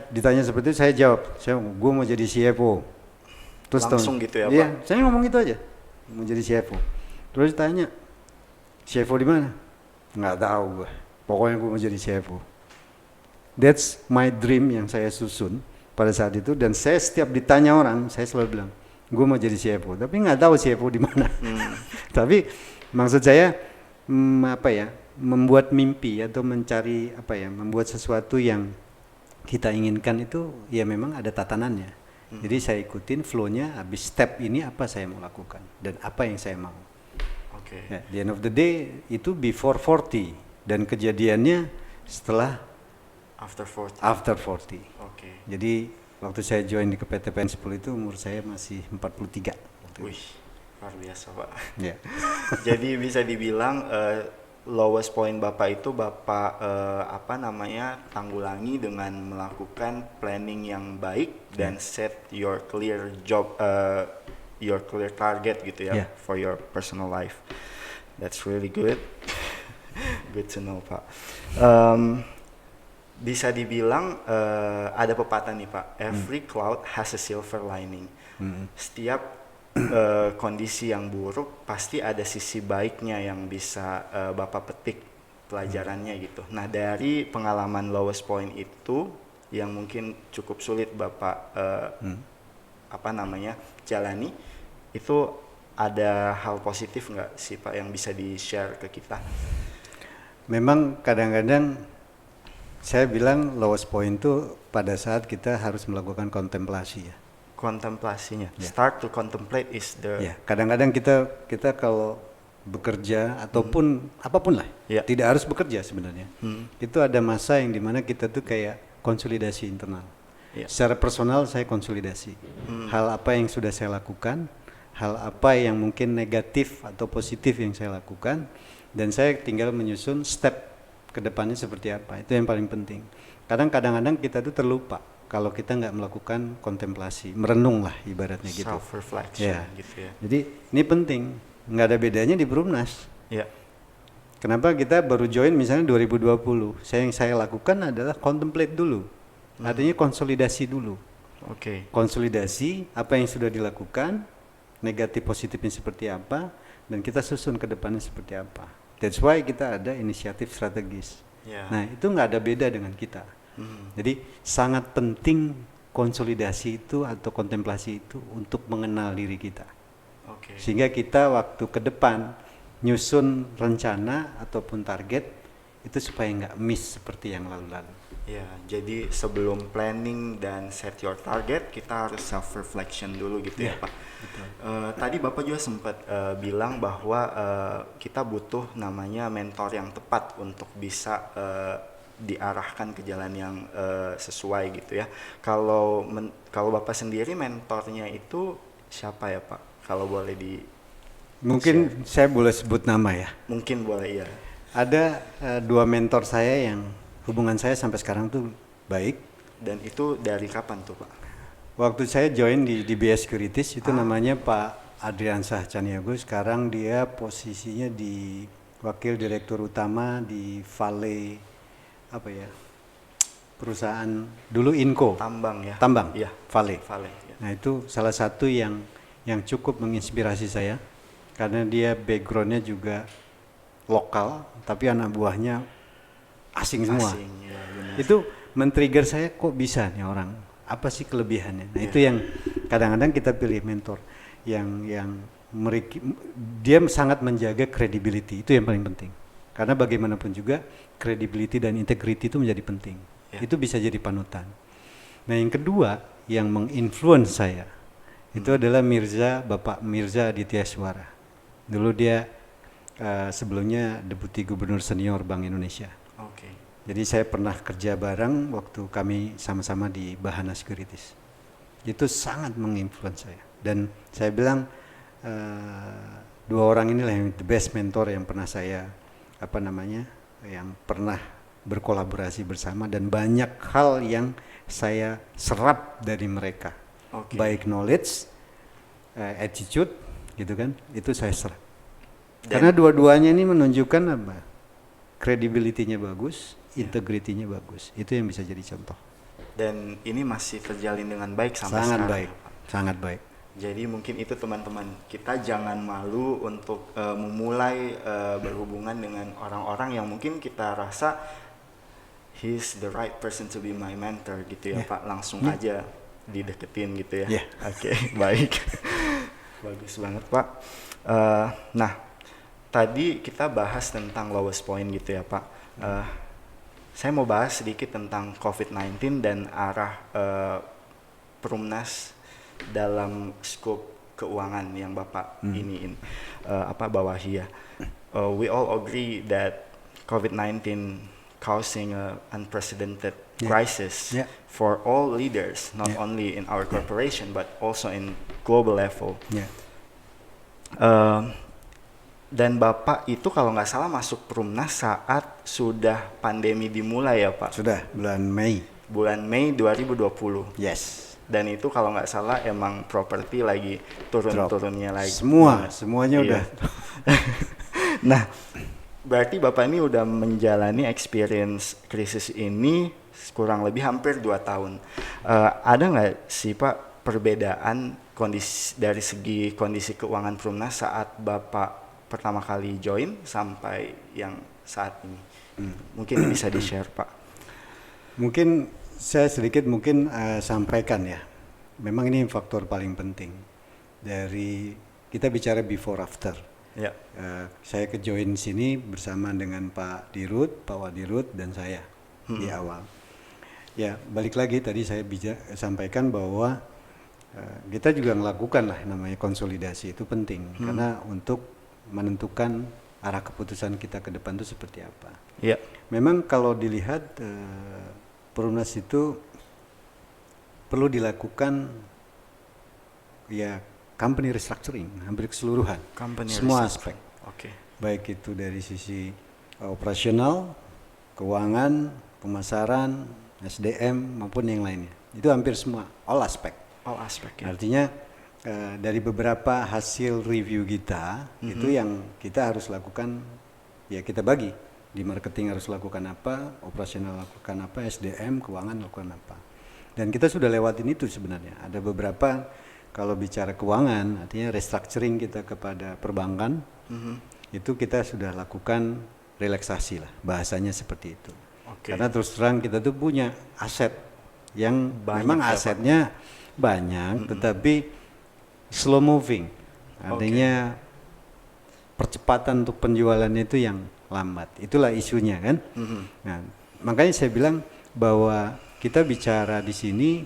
ditanya seperti itu, saya jawab, gue mau jadi CFO. Terus langsung gitu ya Pak? Iya, saya ngomong gitu aja, mau jadi CFO. Terus ditanya, CFO di mana? Nggak tahu gue. Pokoknya gue mau jadi CFO. That's my dream yang saya susun pada saat itu, dan saya setiap ditanya orang, saya selalu bilang, gue mau jadi CFO, tapi nggak tahu CFO di mana. Tapi maksud saya membuat mimpi atau mencari membuat sesuatu yang kita inginkan itu ya memang ada tatanannya. Jadi saya ikutin flow-nya, habis step ini apa saya mau lakukan dan apa yang saya mau. Ya, the end of the day itu before 40 dan kejadiannya setelah after 40. Jadi waktu saya join di KPTPN 10 itu umur saya masih 43. Wih, luar biasa Pak. Yeah. Jadi bisa dibilang lowest point Bapak itu Bapak tanggulangi dengan melakukan planning yang baik dan set your clear target gitu ya for your personal life. That's really good. Good to know Pak. bisa dibilang ada pepatah nih Pak, every cloud has a silver lining. Setiap kondisi yang buruk pasti ada sisi baiknya yang bisa Bapak petik pelajarannya gitu. Nah dari pengalaman lowest point itu yang mungkin cukup sulit Bapak jalani, itu ada hal positif nggak sih Pak yang bisa di-share ke kita? Memang kadang-kadang saya bilang lowest point itu pada saat kita harus melakukan kontemplasi ya. Kontemplasinya, Ya. start to contemplate is the Ya, kadang-kadang kita kalau bekerja ataupun apapun lah, Ya. tidak harus bekerja sebenarnya. Itu ada masa yang dimana kita tuh kayak konsolidasi internal. Ya. Secara personal saya konsolidasi. Hal apa yang sudah saya lakukan, hal apa yang mungkin negatif atau positif yang saya lakukan, dan saya tinggal menyusun step ke depannya seperti apa. Itu yang paling penting. Kadang-kadang kita tuh terlupa kalau kita nggak melakukan kontemplasi, merenung lah ibaratnya gitu. self reflection Ya. gitu ya. Jadi ini penting, nggak ada bedanya di Perumnas. Ya. Kenapa kita baru join misalnya 2020? Yang saya lakukan adalah contemplate dulu, artinya konsolidasi dulu. Oke. Konsolidasi apa yang sudah dilakukan, negatif positifnya seperti apa, dan kita susun ke depannya seperti apa. That's why kita ada inisiatif strategis. Ya. Nah itu nggak ada beda dengan kita. Jadi sangat penting konsolidasi itu atau kontemplasi itu untuk mengenal diri kita. Oke. Sehingga kita waktu ke depan nyusun rencana ataupun target itu supaya nggak miss seperti yang lalu-lalu. Ya, jadi sebelum planning dan set your target, kita harus self reflection dulu gitu ya Pak. Tadi Bapak juga sempat bilang bahwa kita butuh namanya mentor yang tepat untuk bisa diarahkan ke jalan yang sesuai gitu ya. Kalau Bapak sendiri mentornya itu siapa ya Pak? Kalau boleh Mungkin saya boleh sebut nama ya. mungkin boleh ya. Ada dua mentor saya yang hubungan saya sampai sekarang tuh baik. Dan itu dari kapan tuh Pak? Waktu saya join di DBS Securities itu namanya Pak Adriansah Caniago. Sekarang dia posisinya di wakil direktur utama di Vale perusahaan dulu Inco. Tambang ya. Tambang. Iya. Vale. Vale. Ya. Nah itu salah satu yang cukup menginspirasi saya karena dia backgroundnya juga lokal tapi anak buahnya asing semua. Asing, ya, benar. Itu men-trigger saya kok bisa nih orang, apa sih kelebihannya. Nah itu yang kadang-kadang kita pilih mentor yang dia sangat menjaga credibility, itu yang paling penting karena bagaimanapun juga credibility dan integrity itu menjadi penting. Itu bisa jadi panutan. Nah yang kedua yang menginfluence saya itu adalah Bapak Mirza Aditya Suara. Dulu dia sebelumnya Deputi Gubernur Senior Bank Indonesia. Oke. Jadi saya pernah kerja bareng waktu kami sama-sama di Bahana Securities. Itu sangat menginfluence saya. Dan saya bilang dua orang inilah yang the best mentor yang pernah saya yang pernah berkolaborasi bersama dan banyak hal yang saya serap dari mereka. Oke. Baik knowledge, attitude, gitu kan? Itu saya serap. Karena dua-duanya ini menunjukkan apa? Credibility-nya bagus, integrity-nya bagus. Itu yang bisa jadi contoh. Dan ini masih terjalin dengan baik sampai Sangat sekarang. baik, ya, Pak. sangat baik. Jadi mungkin itu teman-teman, kita jangan malu untuk memulai berhubungan dengan orang-orang yang mungkin kita rasa he's the right person to be my mentor gitu ya Pak. Langsung aja dideketin gitu ya. Yeah. Oke, baik. Bagus banget Pak. Nah, tadi kita bahas tentang lowest point gitu ya Pak. Saya mau bahas sedikit tentang COVID-19 dan arah Perumnas dalam skop keuangan yang Bapak bawahi ya. We all agree that COVID-19 causing an unprecedented crisis for all leaders, not only in our corporation but also in global level. Dan Bapak itu kalau nggak salah masuk Perumnas saat sudah pandemi dimulai ya Pak? Sudah, bulan Mei. Bulan Mei 2020. Yes. Dan itu kalau nggak salah emang properti lagi turun-turunnya lagi. Semuanya udah. Nah, berarti Bapak ini udah menjalani experience krisis ini kurang lebih hampir 2 tahun. Ada nggak sih Pak perbedaan kondisi dari segi kondisi keuangan Perumnas saat Bapak pertama kali join sampai yang saat ini? Mungkin bisa di-share Pak. Mungkin saya sedikit sampaikan ya. Memang ini faktor paling penting dari kita bicara before after. Ya. Saya ke join sini bersama dengan Pak Wadirut dan saya di awal. Ya, balik lagi tadi saya sampaikan bahwa kita juga melakukan lah namanya konsolidasi, itu penting karena untuk menentukan arah keputusan kita ke depan itu seperti apa. Ya. Memang kalau dilihat Perumnas itu perlu dilakukan ya company restructuring hampir keseluruhan, semua aspek. Baik itu dari sisi operasional, keuangan, pemasaran, SDM maupun yang lainnya. Itu hampir semua, all aspek. Ya. Artinya dari beberapa hasil review kita itu yang kita harus lakukan, ya kita bagi. Di marketing harus lakukan apa, operasional lakukan apa, SDM, keuangan lakukan apa. Dan kita sudah lewatin itu sebenarnya. Ada beberapa, kalau bicara keuangan, artinya restructuring kita kepada perbankan, itu kita sudah lakukan relaksasi lah, bahasanya seperti itu. Karena terus terang kita tuh punya aset yang memang asetnya banyak, tetapi slow moving. Artinya percepatan untuk penjualannya itu yang lambat. Itulah isunya kan. Nah, makanya saya bilang bahwa kita bicara di sini,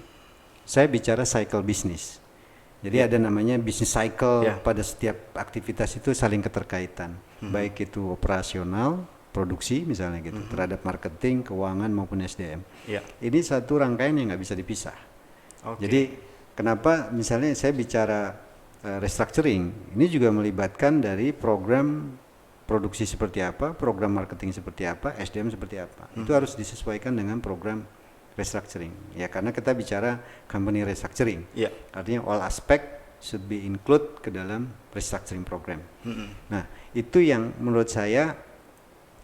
saya bicara cycle bisnis. Jadi ada namanya business cycle pada setiap aktivitas itu saling keterkaitan. Baik itu operasional, produksi misalnya gitu, terhadap marketing, keuangan maupun SDM. Ini satu rangkaian yang nggak bisa dipisah. Jadi kenapa misalnya saya bicara restructuring, ini juga melibatkan dari program produksi seperti apa, program marketing seperti apa, SDM seperti apa. Itu harus disesuaikan dengan program restructuring. Ya karena kita bicara company restructuring. Artinya all aspect should be include ke dalam restructuring program. Nah, itu yang menurut saya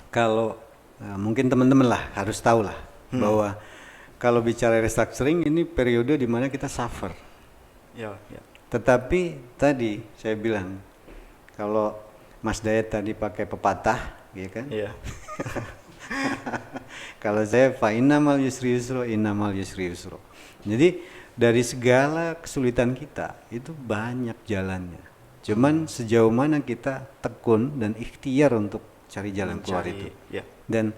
kalau mungkin teman-teman lah harus tahu lah bahwa kalau bicara restructuring ini periode di mana kita suffer. Tetapi tadi saya bilang kalau Mas Dayat tadi pakai pepatah, ya kan? Kalau saya innamal yusri yusro, innamal yusri yusro. Jadi dari segala kesulitan kita itu banyak jalannya. Cuman sejauh mana kita tekun dan ikhtiar untuk cari jalan keluar itu. Dan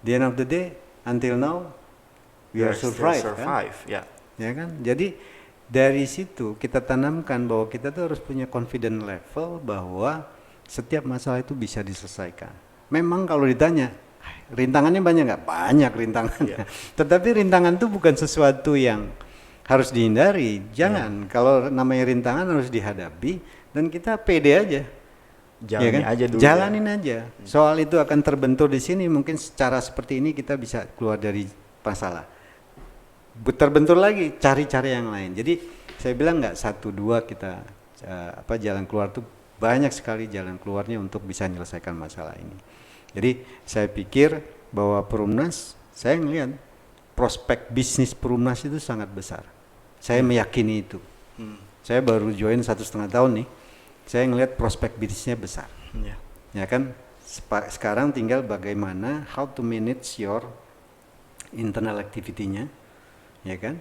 the end of the day, until now, we are survive kan? Ya kan? Jadi dari situ kita tanamkan bahwa kita tuh harus punya confident level bahwa setiap masalah itu bisa diselesaikan. Memang kalau ditanya, rintangannya banyak nggak? Banyak rintangannya. Tetapi rintangan itu bukan sesuatu yang harus dihindari. Jangan. Kalau namanya rintangan harus dihadapi dan kita pede aja. Jalanin aja dulu. Jalanin aja. Soal itu akan terbentur di sini. Mungkin secara seperti ini kita bisa keluar dari masalah. Terbentur lagi, cari cara yang lain. Jadi saya bilang nggak 1-2 kita jalan keluar tuh. Banyak sekali jalan keluarnya untuk bisa menyelesaikan masalah ini. Jadi saya pikir bahwa Perumnas, saya melihat prospek bisnis Perumnas itu sangat besar. Saya meyakini itu. Saya baru join 1,5 tahun nih. Saya melihat prospek bisnisnya besar. Ya kan, sekarang tinggal bagaimana how to manage your internal activity-nya, ya kan?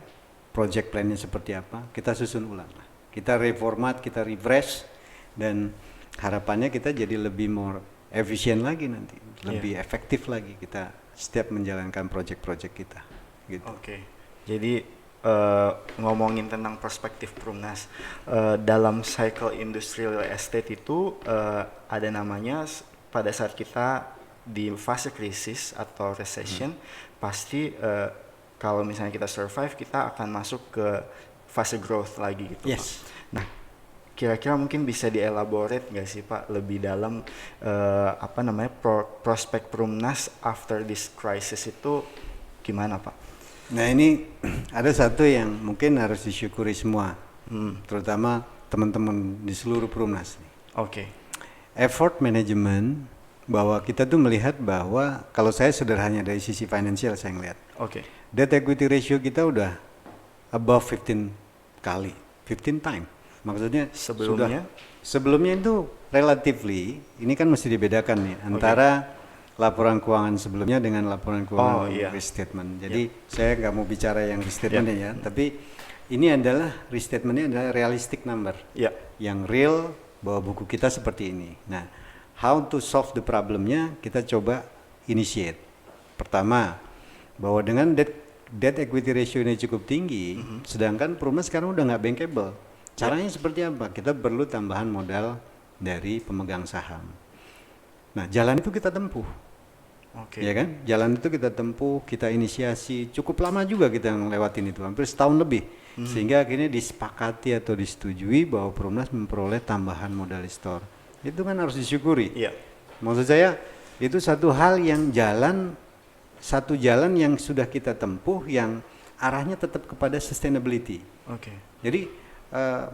Project plan-nya seperti apa? Kita susun ulang lah. Kita reformat, kita refresh. Dan harapannya kita jadi lebih more efisien lagi nanti, lebih efektif lagi kita setiap menjalankan project-project kita. Gitu. Jadi ngomongin tentang perspektif Perumnas dalam cycle industrial estate itu ada namanya pada saat kita di fase krisis atau recession pasti kalau misalnya kita survive kita akan masuk ke fase growth lagi gitu. Nah, kira-kira mungkin bisa dielaborate nggak sih Pak lebih dalam prospek Perumnas after this crisis itu gimana Pak? Nah ini ada satu yang mungkin harus disyukuri semua, terutama teman-teman di seluruh Perumnas. Effort management bahwa kita tuh melihat bahwa kalau saya sederhananya dari sisi finansial saya ngelihat Oke. debt equity ratio kita udah above 15 kali, 15 time. Maksudnya sebelumnya itu relatively ini kan mesti dibedakan nih antara laporan keuangan sebelumnya dengan laporan keuangan restatement. Jadi saya nggak mau bicara yang restatementnya ya, tapi ini adalah restatementnya adalah realistic number, yang real bahwa buku kita seperti ini. Nah, how to solve the problemnya kita coba initiate. Pertama, bahwa dengan debt equity ratio ini cukup tinggi, sedangkan Perumnas sekarang udah nggak bankable. Caranya seperti apa? Kita perlu tambahan modal dari pemegang saham. Nah, jalan itu kita tempuh. Ya kan? Jalan itu kita tempuh, kita inisiasi. Cukup lama juga kita ngelewatin itu, hampir setahun lebih. Sehingga akhirnya disepakati atau disetujui bahwa Perumnas memperoleh tambahan modal store. Itu kan harus disyukuri. Maksud saya, itu satu hal yang satu jalan yang sudah kita tempuh yang arahnya tetap kepada sustainability. Jadi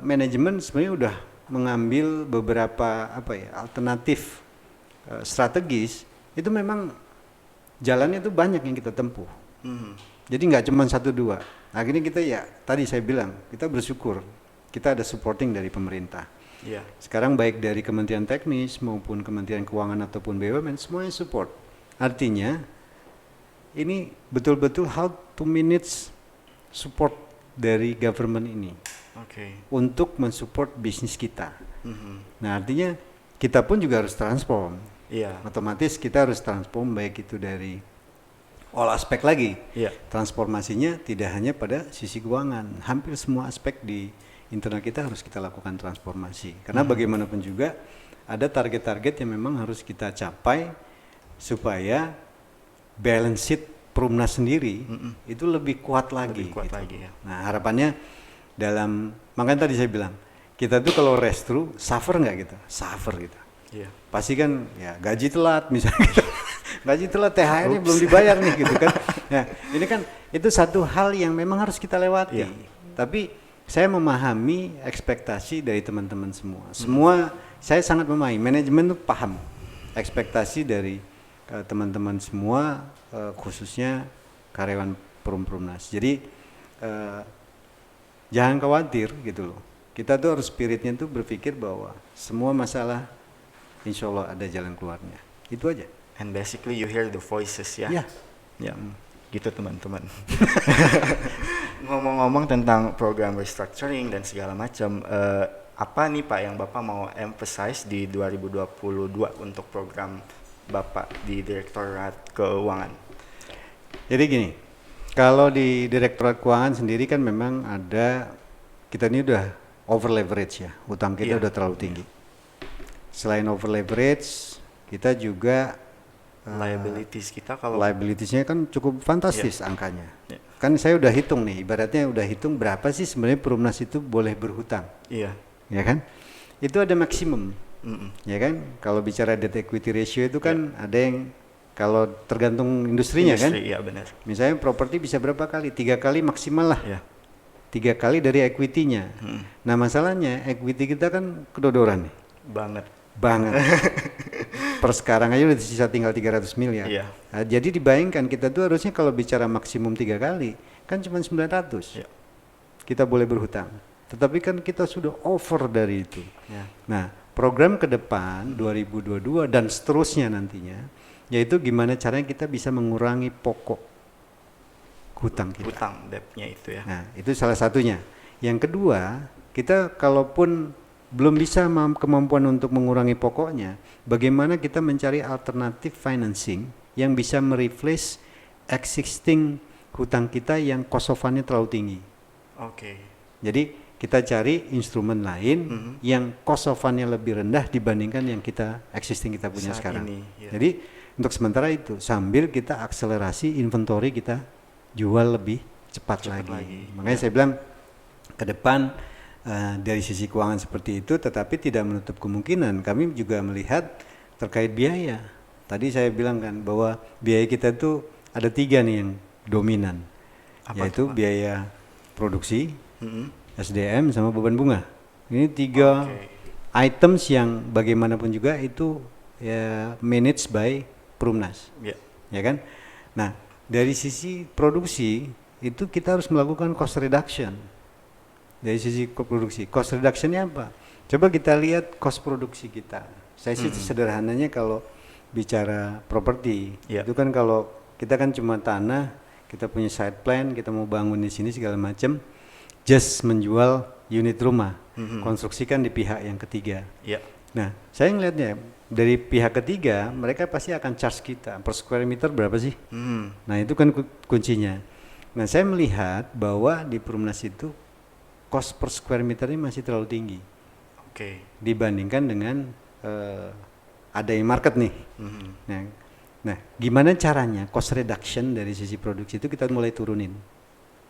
manajemen sebenarnya udah mengambil beberapa alternatif strategis. Itu memang jalannya itu banyak yang kita tempuh. Jadi nggak cuma 1-2. Akhirnya kita tadi saya bilang kita bersyukur kita ada supporting dari pemerintah. Sekarang baik dari Kementerian Teknis maupun Kementerian Keuangan ataupun BUMN semuanya support. Artinya ini betul-betul how to manage support dari government ini untuk mensupport bisnis kita. Nah, artinya kita pun juga harus transform. Otomatis kita harus transform baik itu dari all aspek lagi. Transformasinya tidak hanya pada sisi keuangan, hampir semua aspek di internal kita harus kita lakukan transformasi. Karena bagaimanapun juga ada target-target yang memang harus kita capai supaya balance sheet Perumnas sendiri itu lebih kuat lagi. Nah, harapannya makanya tadi saya bilang kita tuh kalau restru suffer nggak gitu? Suffer gitu. Pasti kan gaji telat misalnya gitu. Gaji telat, THR-nya belum dibayar nih gitu kan. Nah, ini kan itu satu hal yang memang harus kita lewati. Tapi saya memahami ekspektasi dari teman-teman semua. Saya sangat memahami, manajemen tuh paham ekspektasi dari teman-teman semua, khususnya karyawan Perumnas. Jadi jangan khawatir gitu loh. Kita tuh harus spiritnya tuh berpikir bahwa semua masalah insya Allah ada jalan keluarnya. Itu aja. And basically you hear the voices gitu teman-teman. Ngomong-ngomong tentang program restructuring dan segala macam, apa nih Pak yang Bapak mau emphasize di 2022 untuk program Bapak di Direktorat Keuangan? Jadi gini, kalau di Direktorat Keuangan sendiri kan memang kita ini udah over leverage ya, utang kita udah terlalu tinggi. Selain over leverage, kita juga liabilitiesnya kan cukup fantastis angkanya. Kan saya udah hitung nih, ibaratnya udah hitung berapa sih sebenarnya Perumnas itu boleh berhutang. Ya kan? Itu ada maksimum. Ya kan? Kalau bicara debt equity ratio itu kan ada yang kalau tergantung industrinya kan? Iya benar. Misalnya properti bisa berapa kali? 3 kali maksimal lah. 3 kali dari equity-nya. Nah, masalahnya equity kita kan kedodoran nih. Banget. Per sekarang aja udah sisa tinggal 300 miliar. Nah, jadi dibayangkan kita tuh harusnya kalau bicara maksimum 3 kali kan cuma 900. Kita boleh berhutang. Tetapi kan kita sudah over dari itu. Nah, program ke depan 2022 dan seterusnya nantinya yaitu gimana caranya kita bisa mengurangi pokok hutang kita. Hutang debtnya itu ya. Nah, itu salah satunya. Yang kedua, kita kalaupun belum bisa kemampuan untuk mengurangi pokoknya, bagaimana kita mencari alternatif financing yang bisa mereplace existing hutang kita yang cost of fund-nya terlalu tinggi. Jadi kita cari instrumen lain yang cost of fund-nya lebih rendah dibandingkan yang kita punya saat sekarang. Jadi untuk sementara itu sambil kita akselerasi inventory kita jual lebih cepat lagi. Makanya saya bilang ke depan dari sisi keuangan seperti itu, tetapi tidak menutup kemungkinan kami juga melihat terkait biaya. Tadi saya bilang kan bahwa biaya kita tuh ada 3 nih yang dominan, yaitu biaya produksi, SDM sama beban bunga. Ini 3 items yang bagaimanapun juga itu managed by Perumnas, ya kan? Nah, dari sisi produksi itu kita harus melakukan cost reduction. Dari sisi produksi, cost reductionnya apa? Coba kita lihat cost produksi kita. Saya sih sederhananya kalau bicara properti, itu kan kalau kita kan cuma tanah, kita punya site plan, kita mau bangun di sini segala macam, just menjual unit rumah, konstruksikan di pihak yang ketiga. Nah, saya ngelihatnya dari pihak ketiga, mereka pasti akan charge kita per square meter berapa sih? Nah, itu kan kuncinya. Nah, saya melihat bahwa di Perumnas itu cost per square meter ini masih terlalu tinggi. Dibandingkan dengan ada yang market nih. Nah, gimana caranya cost reduction dari sisi produksi itu kita mulai turunin.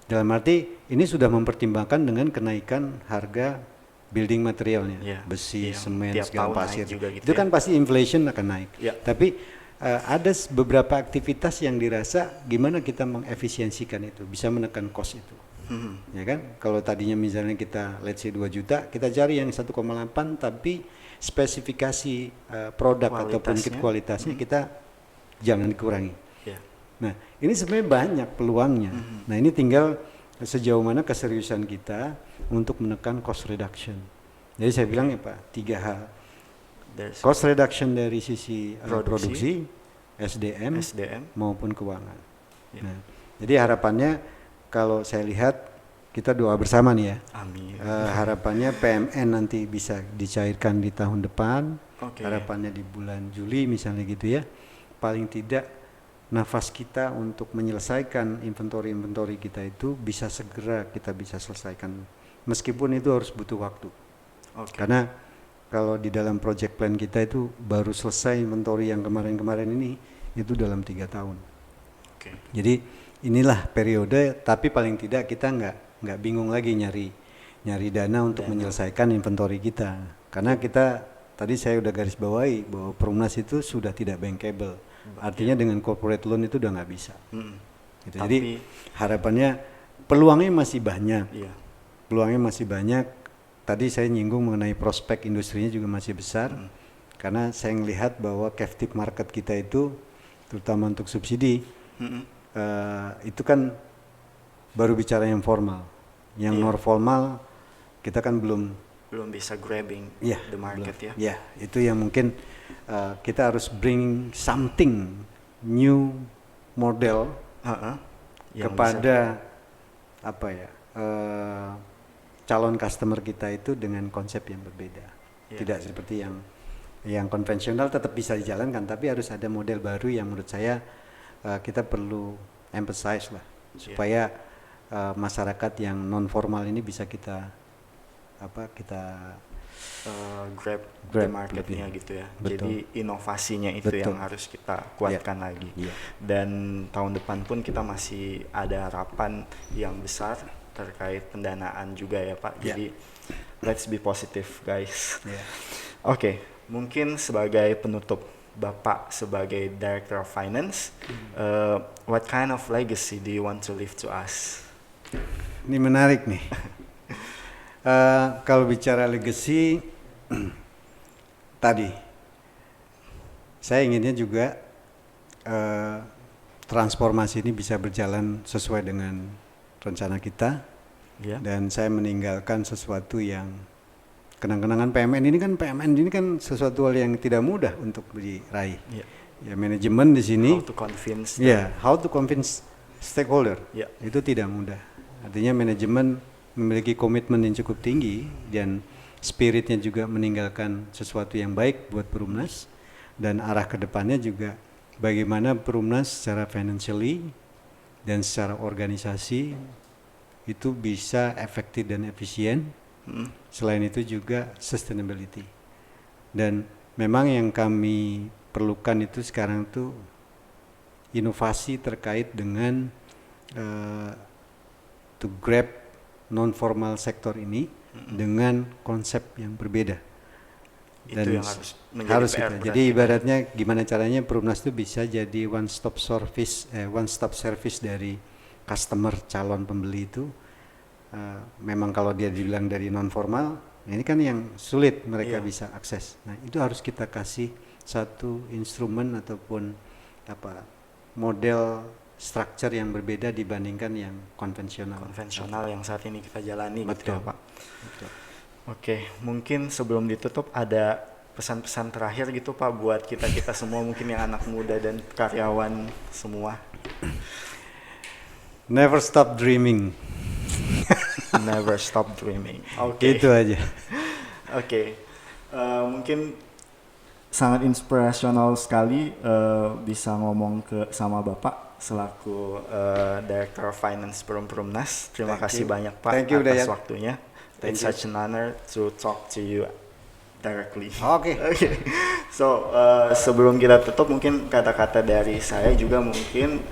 Dalam arti ini sudah mempertimbangkan dengan kenaikan harga building materialnya, besi, semen, segala pasir. Gitu itu kan pasti inflation akan naik. Tapi ada beberapa aktivitas yang dirasa gimana kita mengefisiensikan itu, bisa menekan cost itu. Ya kan, kalau tadinya misalnya kita let's say 2 juta, kita cari yang 1,8 tapi spesifikasi produk ataupun kit kualitasnya kita jangan dikurangi. Nah, ini sebenarnya banyak peluangnya. Nah, ini tinggal sejauh mana keseriusan kita untuk menekan cost reduction. Jadi saya bilang ya Pak, 3 hal. Cost reduction dari sisi produksi, SDM maupun keuangan. Nah, jadi harapannya kalau saya lihat kita doa bersama nih ya. Amin. Harapannya PMN nanti bisa dicairkan di tahun depan. Harapannya di bulan Juli misalnya gitu ya. Paling tidak nafas kita untuk menyelesaikan inventory kita itu bisa segera kita bisa selesaikan. Meskipun itu harus butuh waktu. Karena kalau di dalam project plan kita itu baru selesai inventory yang kemarin-kemarin ini itu dalam 3 tahun. Jadi inilah periode, tapi paling tidak kita nggak bingung lagi nyari dana untuk menyelesaikan inventory kita. Karena kita tadi saya udah garis bawahi bahwa Perumnas itu sudah tidak bankable. Artinya dengan corporate loan itu udah nggak bisa. Gitu. Jadi harapannya peluangnya masih banyak. Peluangnya masih banyak. Tadi saya nyinggung mengenai prospek industrinya juga masih besar. Karena saya melihat bahwa captive market kita itu terutama untuk subsidi itu kan baru bicara yang formal. Yang non formal kita kan belum bisa grabbing the market ya. Itu yang mungkin kita harus bring something new model kepada calon customer kita itu dengan konsep yang berbeda. Tidak seperti yang konvensional tetap bisa dijalankan, tapi harus ada model baru yang menurut saya kita perlu emphasize lah supaya masyarakat yang non formal ini bisa kita grab the marketnya gitu ya. Betul. Jadi inovasinya itu yang harus kita kuatkan lagi. Dan tahun depan pun kita masih ada harapan yang besar terkait pendanaan juga ya Pak. Jadi let's be positive guys. Oke, mungkin sebagai penutup, Bapak sebagai Director of Finance, what kind of legacy do you want to leave to us? Ini menarik nih. Kalau bicara legacy, tadi saya inginnya juga transformasi ini bisa berjalan sesuai dengan rencana kita, dan saya meninggalkan sesuatu yang kenang-kenangan PMN ini kan sesuatu hal yang tidak mudah untuk diraih. Ya, manajemen di sini. How to convince stakeholder. Itu tidak mudah. Artinya manajemen memiliki komitmen yang cukup tinggi dan spiritnya juga meninggalkan sesuatu yang baik buat Perumnas, dan arah kedepannya juga bagaimana Perumnas secara financially dan secara organisasi itu bisa efektif dan efisien. Selain itu juga sustainability. Dan memang yang kami perlukan itu sekarang tuh inovasi terkait dengan to grab non formal sektor ini dengan konsep yang berbeda. Dan itu yang harus kita. Jadi ibaratnya gimana caranya Perumnas itu bisa jadi one stop service dari customer calon pembeli itu. Memang kalau dia dibilang dari non formal, ini kan yang sulit mereka bisa akses. Nah, itu harus kita kasih satu instrumen ataupun model structure yang berbeda dibandingkan yang konvensional yang saat ini kita jalani. Betul. Gitu ya Pak. Betul. Oke, mungkin sebelum ditutup ada pesan-pesan terakhir gitu Pak buat kita semua, mungkin yang anak muda dan karyawan semua. Never stop dreaming. Never stop dreaming. Oke. Itu aja. Oke. Mungkin sangat inspirasional sekali bisa ngomong sama Bapak selaku Director of Finance Perumnas. Terima kasih banyak Pak atas waktunya. It's such an honor to talk to you directly. Oke. So sebelum kita tutup, mungkin kata-kata dari saya juga mungkin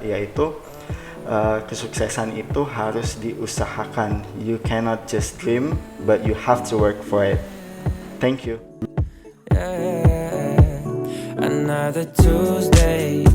yaitu kesuksesan itu harus diusahakan. You cannot just dream, but you have to work for it. Thank you. Another Tuesday.